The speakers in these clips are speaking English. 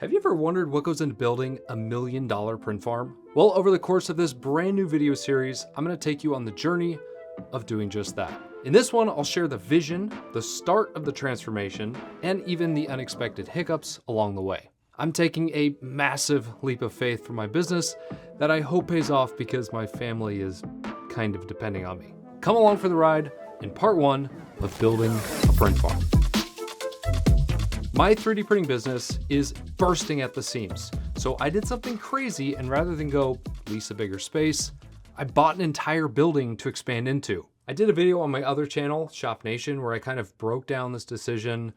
Have you ever wondered what goes into building a $1 million print farm? Well, over the course of this brand new video series, I'm going to take you on the journey of doing just that. In this one, I'll share the vision, the start of the transformation, and even the unexpected hiccups along the way. I'm taking a massive leap of faith for my business that I hope pays off because my family is kind of depending on me. Come along for the ride in part one of building a print farm. My 3D printing business is bursting at the seams. So I did something crazy, and rather than go lease a bigger space, I bought an entire building to expand into. I did a video on my other channel, Shop Nation, where I kind of broke down this decision,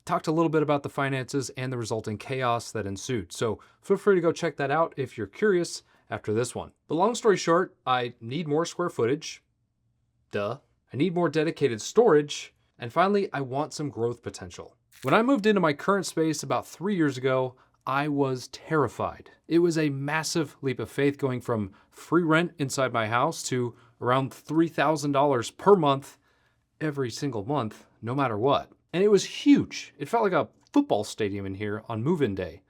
talked a little bit about the finances and the resulting chaos that ensued. So feel free to go check that out if you're curious after this one. But long story short, I need more square footage. Duh. I need more dedicated storage. And finally, I want some growth potential. When I moved into my current space about 3 years ago, I was terrified. It was a massive leap of faith going from free rent inside my house to around $3,000 per month every single month, no matter what. And it was huge. It felt like a football stadium in here on move-in day.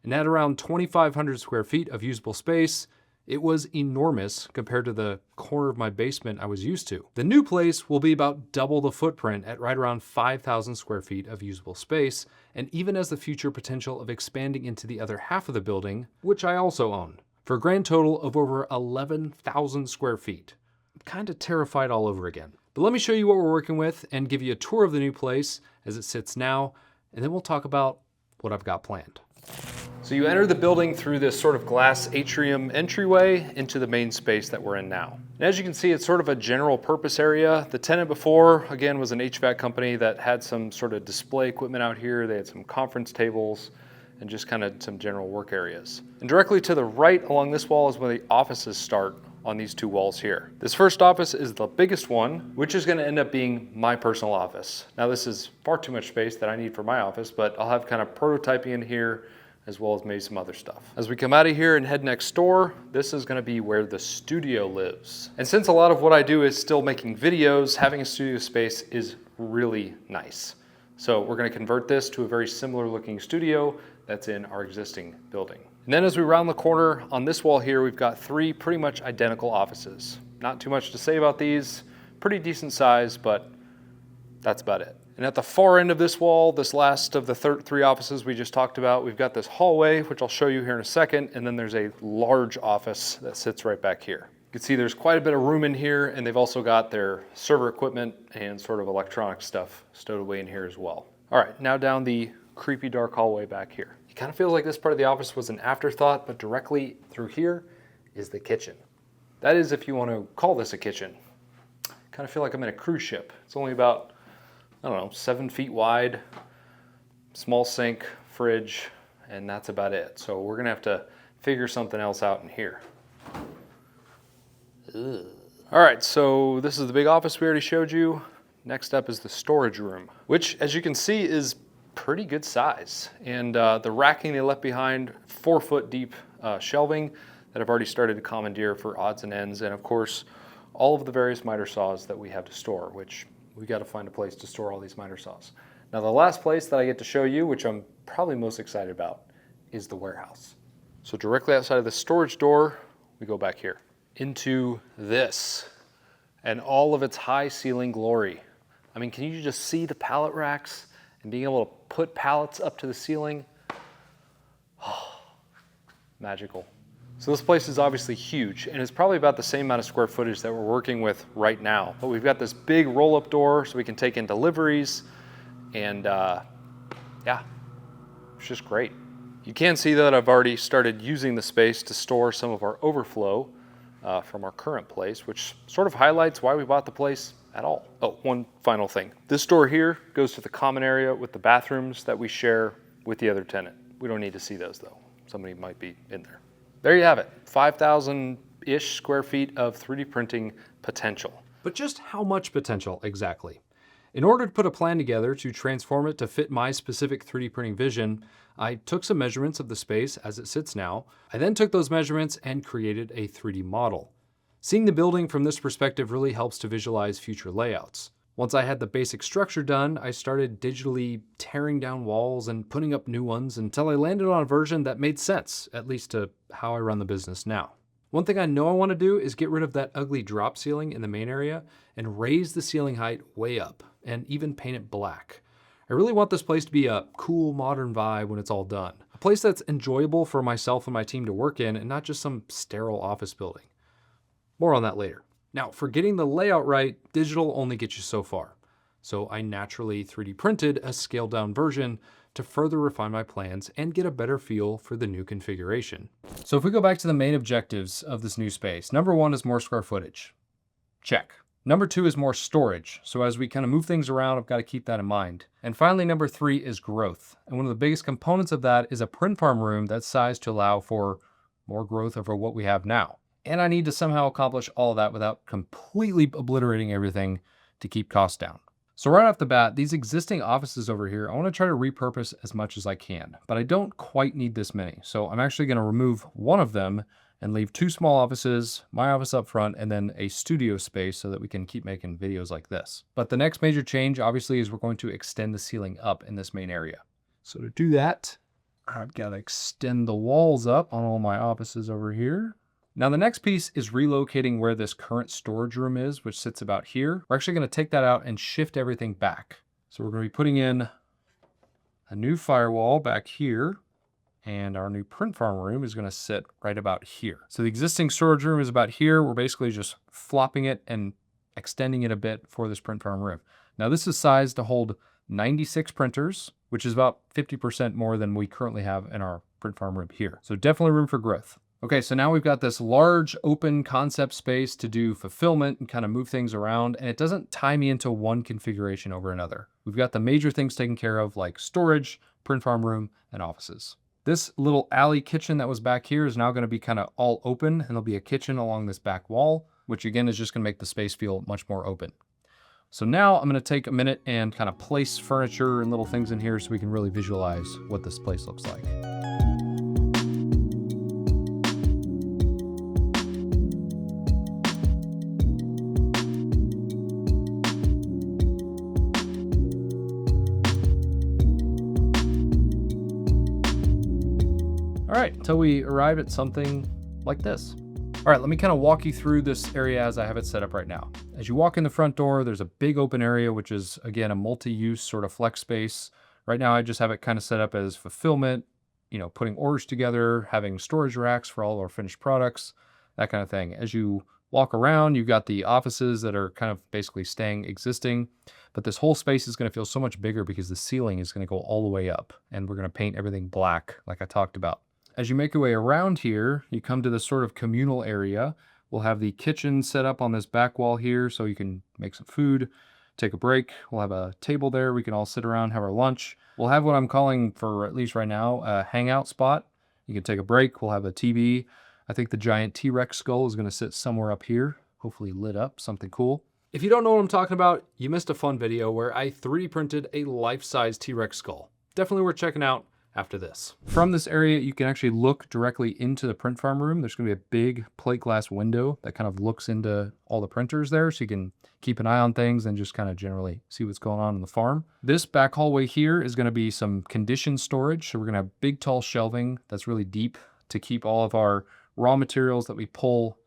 And at around 2,500 square feet of usable space, it was enormous compared to the corner of my basement I was used to. The new place will be about double the footprint at right around 5,000 square feet of usable space, and even has the future potential of expanding into the other half of the building, which I also own, for a grand total of over 11,000 square feet. I'm kind of terrified all over again. But let me show you what we're working with and give you a tour of the new place as it sits now, and then we'll talk about what I've got planned. So you enter the building through this sort of glass atrium entryway into the main space that we're in now. And as you can see, it's sort of a general purpose area. The tenant before, again, was an HVAC company that had some sort of display equipment out here. They had some conference tables and just kind of some general work areas. And directly to the right along this wall is where the offices start on these two walls here. This first office is the biggest one, which is gonna end up being my personal office. Now this is far too much space that I need for my office, but I'll have kind of prototyping in here as well as maybe some other stuff. As we come out of here and head next door, this is gonna be where the studio lives. And since a lot of what I do is still making videos, having a studio space is really nice. So we're gonna convert this to a very similar looking studio that's in our existing building. And then as we round the corner on this wall here, we've got three pretty much identical offices. Not too much to say about these, pretty decent size, but that's about it. And at the far end of this wall, this last of the three offices we just talked about, we've got this hallway, which I'll show you here in a second, and then there's a large office that sits right back here. You can see there's quite a bit of room in here, and they've also got their server equipment and sort of electronic stuff stowed away in here as well. All right, now down the creepy dark hallway back here. It kind of feels like this part of the office was an afterthought, but directly through here is the kitchen. That is, if you want to call this a kitchen. Kind of feel like I'm in a cruise ship. It's only about, I don't know, 7 feet wide, small sink, fridge, and that's about it. So we're gonna have to figure something else out in here. Ugh. All right, so this is the big office we already showed you. Next up is the storage room, which as you can see is pretty good size. And the racking they left behind, 4-foot deep shelving that I've already started to commandeer for odds and ends. And of course, all of the various miter saws that we have to store, which we got to find a place to store all these miter saws. Now the last place that I get to show you, which I'm probably most excited about, is the warehouse. So directly outside of the storage door, we go back here into this and all of its high ceiling glory. I mean, can you just see the pallet racks and being able to put pallets up to the ceiling? Oh, magical. So this place is obviously huge, and it's probably about the same amount of square footage that we're working with right now. But we've got this big roll-up door so we can take in deliveries, and yeah, it's just great. You can see that I've already started using the space to store some of our overflow from our current place, which sort of highlights why we bought the place at all. Oh, one final thing. This door here goes to the common area with the bathrooms that we share with the other tenant. We don't need to see those though. Somebody might be in there. There you have it, 5,000-ish square feet of 3D printing potential. But just how much potential exactly? In order to put a plan together to transform it to fit my specific 3D printing vision, I took some measurements of the space as it sits now. I then took those measurements and created a 3D model. Seeing the building from this perspective really helps to visualize future layouts. Once I had the basic structure done, I started digitally tearing down walls and putting up new ones until I landed on a version that made sense, at least to how I run the business now. One thing I know I want to do is get rid of that ugly drop ceiling in the main area and raise the ceiling height way up and even paint it black. I really want this place to be a cool, modern vibe when it's all done. A place that's enjoyable for myself and my team to work in and not just some sterile office building. More on that later. Now, for getting the layout right, digital only gets you so far. So I naturally 3D printed a scaled down version to further refine my plans and get a better feel for the new configuration. So if we go back to the main objectives of this new space, number 1 is more square footage. Check. Number 2 is more storage. So as we kind of move things around, I've got to keep that in mind. And finally, number 3 is growth. And one of the biggest components of that is a print farm room that's sized to allow for more growth over what we have now. And I need to somehow accomplish all of that without completely obliterating everything to keep costs down. So right off the bat, these existing offices over here, I want to try to repurpose as much as I can, but I don't quite need this many. So I'm actually going to remove one of them and leave 2 small offices, my office up front, and then a studio space so that we can keep making videos like this. But the next major change, obviously, is we're going to extend the ceiling up in this main area. So to do that, I've got to extend the walls up on all my offices over here. Now the next piece is relocating where this current storage room is, which sits about here. We're actually going to take that out and shift everything back. So we're going to be putting in a new firewall back here, and our new print farm room is going to sit right about here. So the existing storage room is about here. We're basically just flopping it and extending it a bit for this print farm room. Now this is sized to hold 96 printers, which is about 50% more than we currently have in our print farm room here. So definitely room for growth. Okay, so now we've got this large open concept space to do fulfillment and kind of move things around, and it doesn't tie me into one configuration over another. We've got the major things taken care of like storage, print farm room, and offices. This little alley kitchen that was back here is now going to be kind of all open, and there'll be a kitchen along this back wall, which again is just going to make the space feel much more open. So now I'm going to take a minute and kind of place furniture and little things in here so we can really visualize what this place looks like. All right, until we arrive at something like this. All right, let me kind of walk you through this area as I have it set up right now. As you walk in the front door, there's a big open area, which is, again, a multi-use sort of flex space. Right now, I just have it kind of set up as fulfillment, putting orders together, having storage racks for all of our finished products, that kind of thing. As you walk around, you've got the offices that are kind of basically staying existing, but this whole space is going to feel so much bigger because the ceiling is going to go all the way up, and we're going to paint everything black like I talked about. As you make your way around here, you come to this sort of communal area. We'll have the kitchen set up on this back wall here so you can make some food, take a break. We'll have a table there. We can all sit around, have our lunch. We'll have what I'm calling, for at least right now, a hangout spot. You can take a break. We'll have a TV. I think the giant T-Rex skull is going to sit somewhere up here, hopefully lit up, something cool. If you don't know what I'm talking about, you missed a fun video where I 3D printed a life-size T-Rex skull. Definitely worth checking out after this. From this area, you can actually look directly into the print farm room. There's going to be a big plate glass window that kind of looks into all the printers there, so you can keep an eye on things and just kind of generally see what's going on in the farm. This back hallway here is going to be some conditioned storage. So we're going to have big, tall shelving that's really deep to keep all of our raw materials that we pull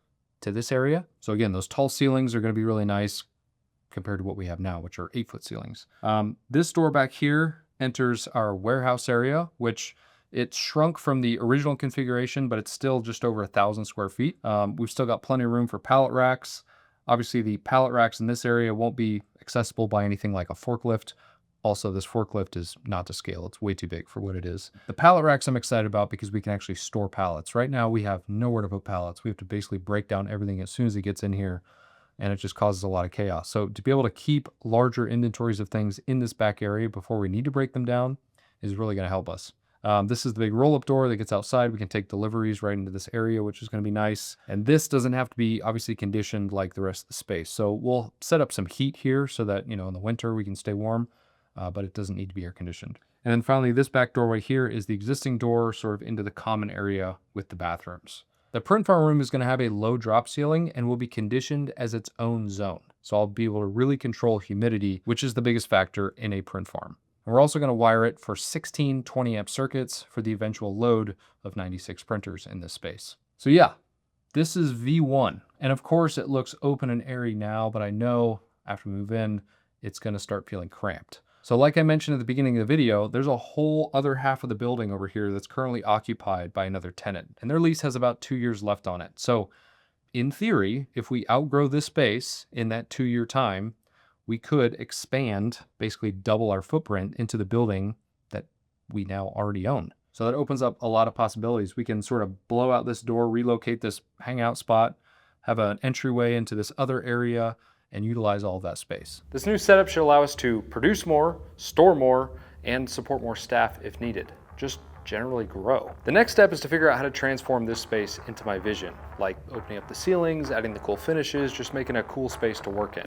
to this area. So again, those tall ceilings are going to be really nice compared to what we have now, which are 8-foot ceilings. This door back here enters our warehouse area, which it shrunk from the original configuration, but it's still just over 1,000 square feet. We've still got plenty of room for pallet racks. Obviously, the pallet racks in this area won't be accessible by anything like a forklift. Also, this forklift is not to scale. It's way too big for what it is. The pallet racks I'm excited about because we can actually store pallets. Right now, we have nowhere to put pallets. We have to basically break down everything as soon as it gets in here, and it just causes a lot of chaos. So to be able to keep larger inventories of things in this back area before we need to break them down is really going to help us. This is the big roll-up door that gets outside. We can take deliveries right into this area, which is going to be nice. And this doesn't have to be obviously conditioned like the rest of the space. So we'll set up some heat here so that, in the winter we can stay warm, but it doesn't need to be air conditioned. And then finally, this back doorway here is the existing door sort of into the common area with the bathrooms. The print farm room is going to have a low drop ceiling and will be conditioned as its own zone. So I'll be able to really control humidity, which is the biggest factor in a print farm. And we're also going to wire it for 16 20 amp circuits for the eventual load of 96 printers in this space. So yeah, this is V1. And of course it looks open and airy now, but I know after we move in, it's going to start feeling cramped. So like I mentioned at the beginning of the video, there's a whole other half of the building over here that's currently occupied by another tenant, and their lease has about 2 years left on it. So in theory, if we outgrow this space in that 2-year time, we could expand, basically double our footprint into the building that we now already own. So that opens up a lot of possibilities. We can sort of blow out this door, relocate this hangout spot, have an entryway into this other area, and utilize all of that space. This new setup should allow us to produce more, store more, and support more staff if needed. Just generally grow. The next step is to figure out how to transform this space into my vision, like opening up the ceilings, adding the cool finishes, just making a cool space to work in.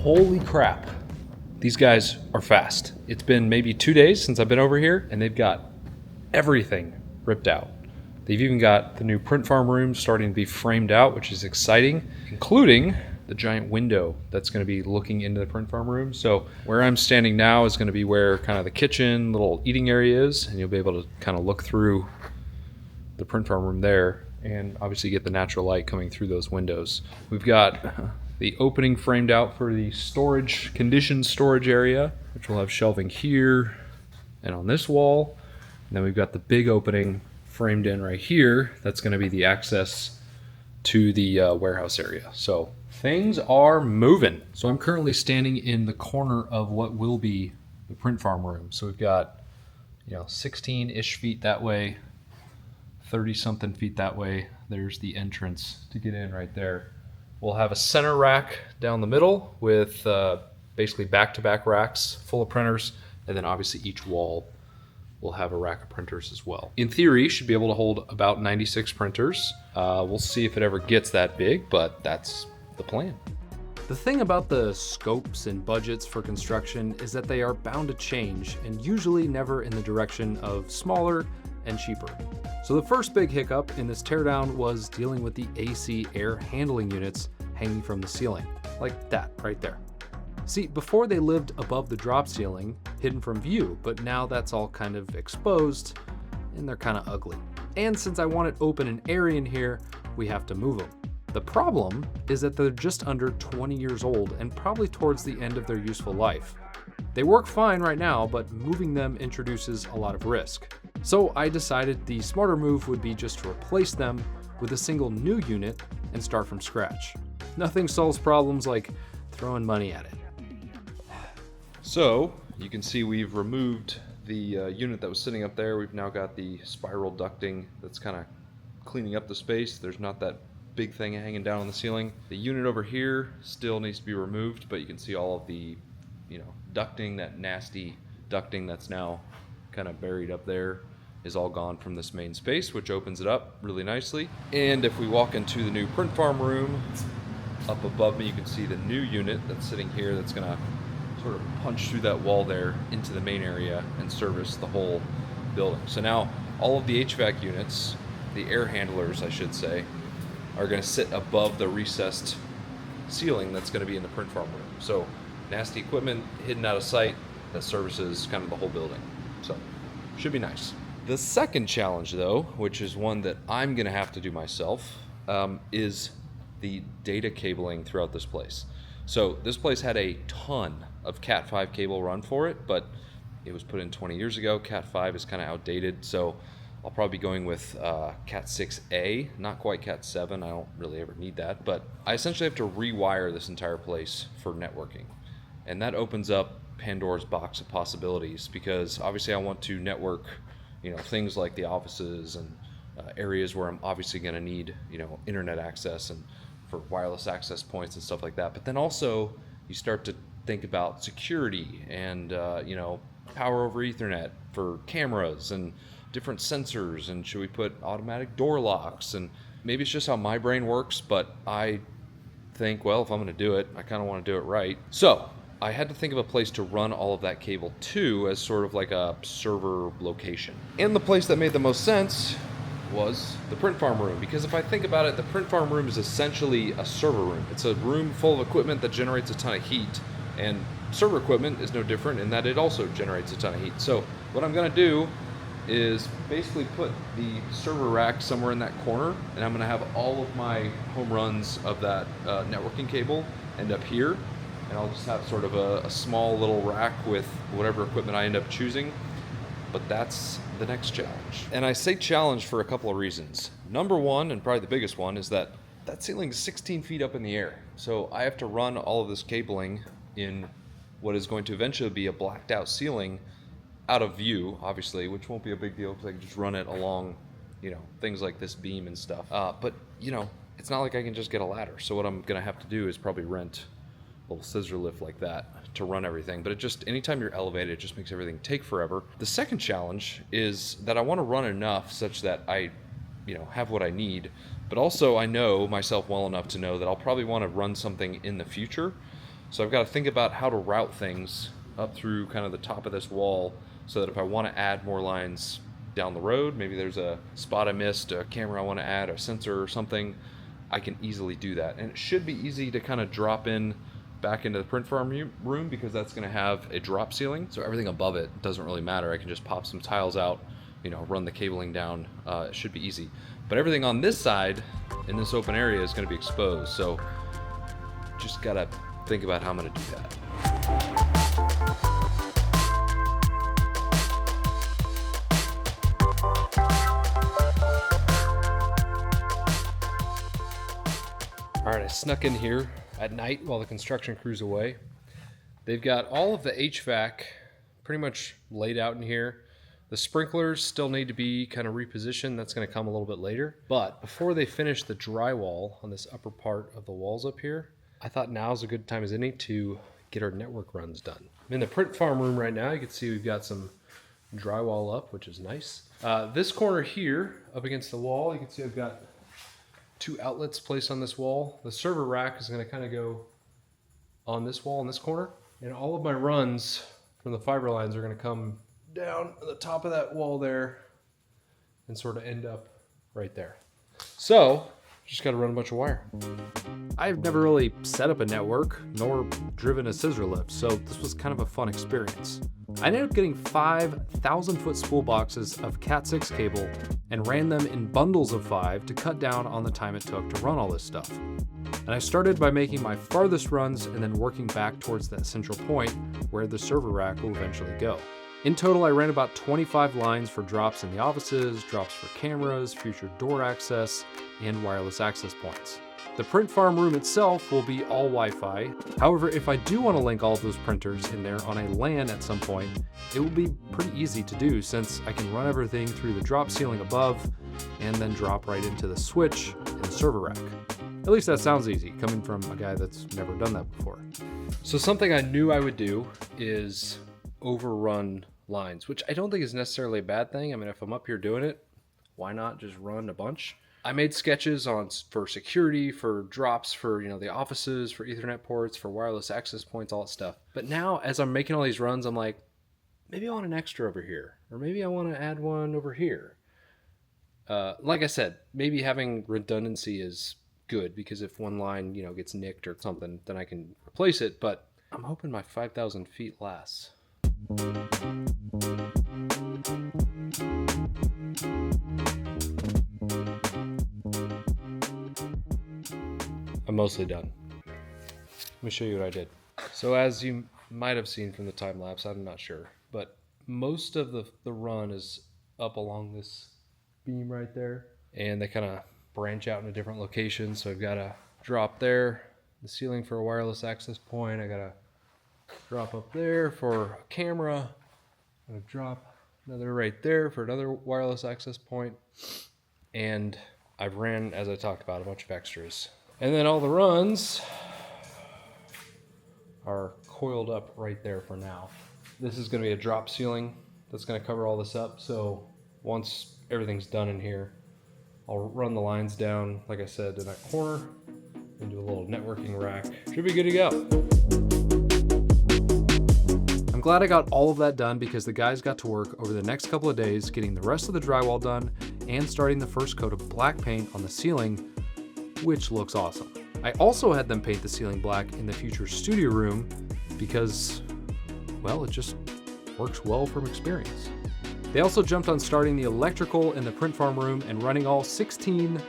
Holy crap. These guys are fast. It's been maybe 2 days since I've been over here, and they've got everything ripped out. They've even got the new print farm room starting to be framed out, which is exciting, including the giant window that's going to be looking into the print farm room. So where I'm standing now is going to be where kind of the kitchen, little eating area is, and you'll be able to kind of look through the print farm room there and obviously get the natural light coming through those windows. We've got the opening framed out for the storage, conditioned storage area, which will have shelving here and on this wall. And then we've got the big opening framed in right here. That's going to be the access to the warehouse area. So things are moving. So I'm currently standing in the corner of what will be the print farm room. So we've got, 16-ish feet that way, 30-something feet that way. There's the entrance to get in right there. We'll have a center rack down the middle with basically back-to-back racks full of printers, and then obviously each wall will have a rack of printers as well. In theory, should be able to hold about 96 printers. We'll see if it ever gets that big, but that's the plan. The thing about the scopes and budgets for construction is that they are bound to change, and usually never in the direction of smaller and cheaper. So the first big hiccup in this teardown was dealing with the AC air handling units hanging from the ceiling, like that right there. See, before they lived above the drop ceiling, hidden from view, but now that's all kind of exposed and they're kind of ugly. And since I want it open and airy in here, we have to move them. The problem is that they're just under 20 years old and probably towards the end of their useful life. They work fine right now, but moving them introduces a lot of risk. So I decided the smarter move would be just to replace them with a single new unit and start from scratch. Nothing solves problems like throwing money at it. So you can see we've removed the unit that was sitting up there. We've now got the spiral ducting that's kind of cleaning up the space. There's not that big thing hanging down on the ceiling. The unit over here still needs to be removed, but you can see all of the ducting, that nasty ducting that's now kind of buried up there is all gone from this main space, which opens it up really nicely. And if we walk into the new print farm room, up above me you can see the new unit that's sitting here that's gonna sort of punch through that wall there into the main area and service the whole building. So now all of the HVAC units, the air handlers I should say, are gonna sit above the recessed ceiling that's gonna be in the print farm room. So nasty equipment hidden out of sight that services kind of the whole building. So should be nice. The second challenge though, which is one that I'm gonna have to do myself, is the data cabling throughout this place. So this place had a ton of Cat 5 cable run for it, but it was put in 20 years ago. Cat 5 is kind of outdated, so I'll probably be going with Cat 6A, not quite Cat 7. I don't really ever need that, but I essentially have to rewire this entire place for networking. And that opens up Pandora's box of possibilities because obviously I want to network, things like the offices and areas where I'm obviously going to need, internet access and for wireless access points and stuff like that. But then also you start to think about security and, power over Ethernet for cameras and different sensors. And should we put automatic door locks? And maybe it's just how my brain works, but I think, well, if I'm going to do it, I kind of want to do it right. So I had to think of a place to run all of that cable to as sort of like a server location. And the place that made the most sense was the print farm room, because if I think about it, the print farm room is essentially a server room. It's a room full of equipment that generates a ton of heat, and server equipment is no different in that it also generates a ton of heat. So what I'm going to do is basically put the server rack somewhere in that corner, and I'm going to have all of my home runs of that networking cable end up here, and I'll just have sort of a small little rack with whatever equipment I end up choosing. But that's the next challenge. And I say challenge for a couple of reasons. Number one, and probably the biggest one, is that ceiling is 16 feet up in the air. So I have to run all of this cabling in what is going to eventually be a blacked out ceiling out of view, obviously, which won't be a big deal because I can just run it along, things like this beam and stuff. But it's not like I can just get a ladder. So what I'm gonna have to do is probably rent a little scissor lift like that to run everything. But it just, anytime you're elevated, it just makes everything take forever. The second challenge is that I want to run enough such that I, have what I need, but also I know myself well enough to know that I'll probably want to run something in the future. So I've got to think about how to route things up through kind of the top of this wall so that if I want to add more lines down the road, maybe there's a spot I missed, a camera I want to add, a sensor or something, I can easily do that. And it should be easy to kind of drop in back into the print farm room because that's going to have a drop ceiling. So everything above it doesn't really matter. I can just pop some tiles out, run the cabling down. It should be easy. But everything on this side in this open area is going to be exposed. So just got to think about how I'm going to do that. All right, I snuck in here at night while the construction crew's away. They've got all of the HVAC pretty much laid out in here. The sprinklers still need to be kind of repositioned. That's going to come a little bit later. But before they finish the drywall on this upper part of the walls up here, I thought now's a good time as any to get our network runs done. I'm in the print farm room right now. You can see we've got some drywall up, which is nice. This corner here, up against the wall, you can see I've got 2 outlets placed on this wall. The server rack is going to kind of go on this wall in this corner. And all of my runs from the fiber lines are going to come down at the top of that wall there and sort of end up right there. So just got to run a bunch of wire. I've never really set up a network nor driven a scissor lift, so this was kind of a fun experience. I ended up getting 5 1,000-foot spool boxes of Cat6 cable and ran them in bundles of 5 to cut down on the time it took to run all this stuff. And I started by making my farthest runs and then working back towards that central point where the server rack will eventually go. In total, I ran about 25 lines for drops in the offices, drops for cameras, future door access, and wireless access points. The print farm room itself will be all Wi-Fi. However, if I do want to link all of those printers in there on a LAN at some point, it will be pretty easy to do since I can run everything through the drop ceiling above and then drop right into the switch in the server rack. At least that sounds easy, coming from a guy that's never done that before. So something I knew I would do is overrun lines, which I don't think is necessarily a bad thing. I mean, if I'm up here doing it, why not just run a bunch? I made sketches for security, for drops, for the offices, for Ethernet ports, for wireless access points, all that stuff. But now, as I'm making all these runs, I'm like, maybe I want an extra over here, or maybe I want to add one over here. Like I said, maybe having redundancy is good because if one line gets nicked or something, then I can replace it. But I'm hoping my 5,000 feet lasts. I'm mostly done. Let me show you what I did. So as you might have seen from the time lapse, I'm not sure, but most of the run is up along this beam right there, and they kind of branch out into different locations. So I've got a drop there, the ceiling for a wireless access point. I got a drop up there for a camera. I'm gonna drop another right there for another wireless access point. And I've ran, as I talked about, a bunch of extras. And then all the runs are coiled up right there for now. This is going to be a drop ceiling that's going to cover all this up. So once everything's done in here, I'll run the lines down, like I said, in that corner and do a little networking rack. Should be good to go. I'm glad I got all of that done because the guys got to work over the next couple of days getting the rest of the drywall done and starting the first coat of black paint on the ceiling, which looks awesome. I also had them paint the ceiling black in the future studio room because, well, it just works well from experience. They also jumped on starting the electrical in the print farm room and running all 16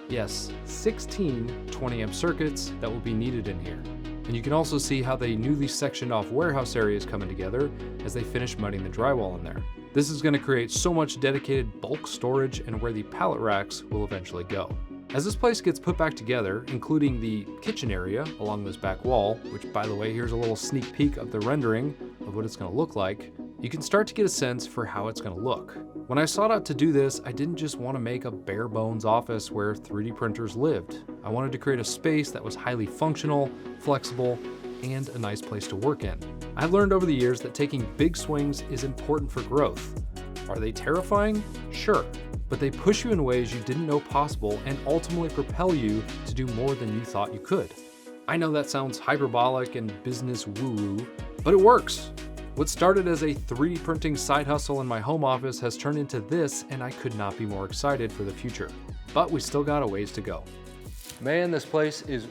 20 amp circuits that will be needed in here. And you can also see how the newly sectioned off warehouse area is coming together as they finish mudding the drywall in there. This is going to create so much dedicated bulk storage and where the pallet racks will eventually go. As this place gets put back together, including the kitchen area along this back wall, which by the way, here's a little sneak peek of the rendering of what it's going to look like, you can start to get a sense for how it's going to look. When I sought out to do this, I didn't just want to make a bare bones office where 3D printers lived. I wanted to create a space that was highly functional, flexible, and a nice place to work in. I've learned over the years that taking big swings is important for growth. Are they terrifying? Sure, but they push you in ways you didn't know possible and ultimately propel you to do more than you thought you could. I know that sounds hyperbolic and business woo-woo, but it works. What started as a 3D printing side hustle in my home office has turned into this, and I could not be more excited for the future. But we still got a ways to go. Man, this place is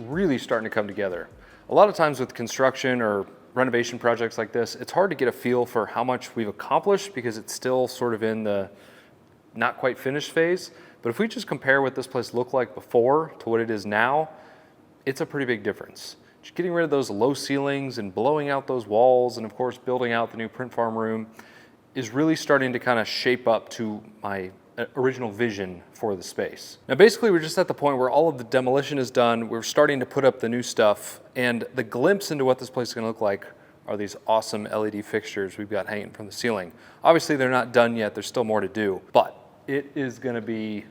really starting to come together. A lot of times with construction or renovation projects like this, it's hard to get a feel for how much we've accomplished because it's still sort of in the not quite finished phase. But if we just compare what this place looked like before to what it is now, it's a pretty big difference. Just getting rid of those low ceilings and blowing out those walls and of course building out the new print farm room is really starting to kind of shape up to my original vision for the space. Now basically we're just at the point where all of the demolition is done, we're starting to put up the new stuff, and the glimpse into what this place is going to look like are these awesome LED fixtures we've got hanging from the ceiling. Obviously they're not done yet, there's still more to do, but it is going to be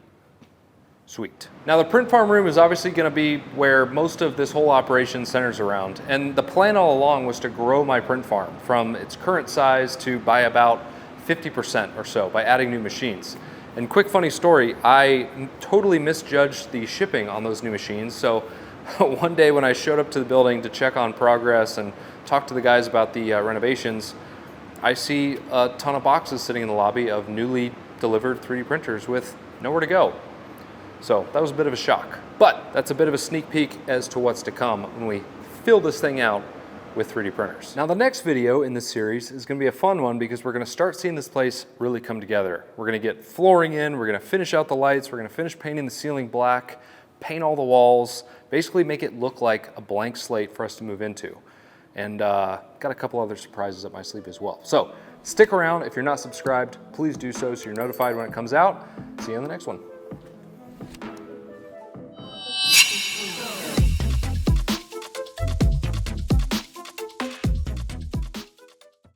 sweet. Now the print farm room is obviously going to be where most of this whole operation centers around, and the plan all along was to grow my print farm from its current size to by about 50% or so by adding new machines. And quick funny story, I totally misjudged the shipping on those new machines. So one day when I showed up to the building to check on progress and talk to the guys about the renovations, I see a ton of boxes sitting in the lobby of newly delivered 3D printers with nowhere to go. So that was a bit of a shock, but that's a bit of a sneak peek as to what's to come when we fill this thing out with 3D printers. Now the next video in this series is going to be a fun one because we're going to start seeing this place really come together. We're going to get flooring in, we're going to finish out the lights, we're going to finish painting the ceiling black, paint all the walls, basically make it look like a blank slate for us to move into. And got a couple other surprises up my sleeve as well. So stick around. If you're not subscribed, please do so you're notified when it comes out. See you on the next one.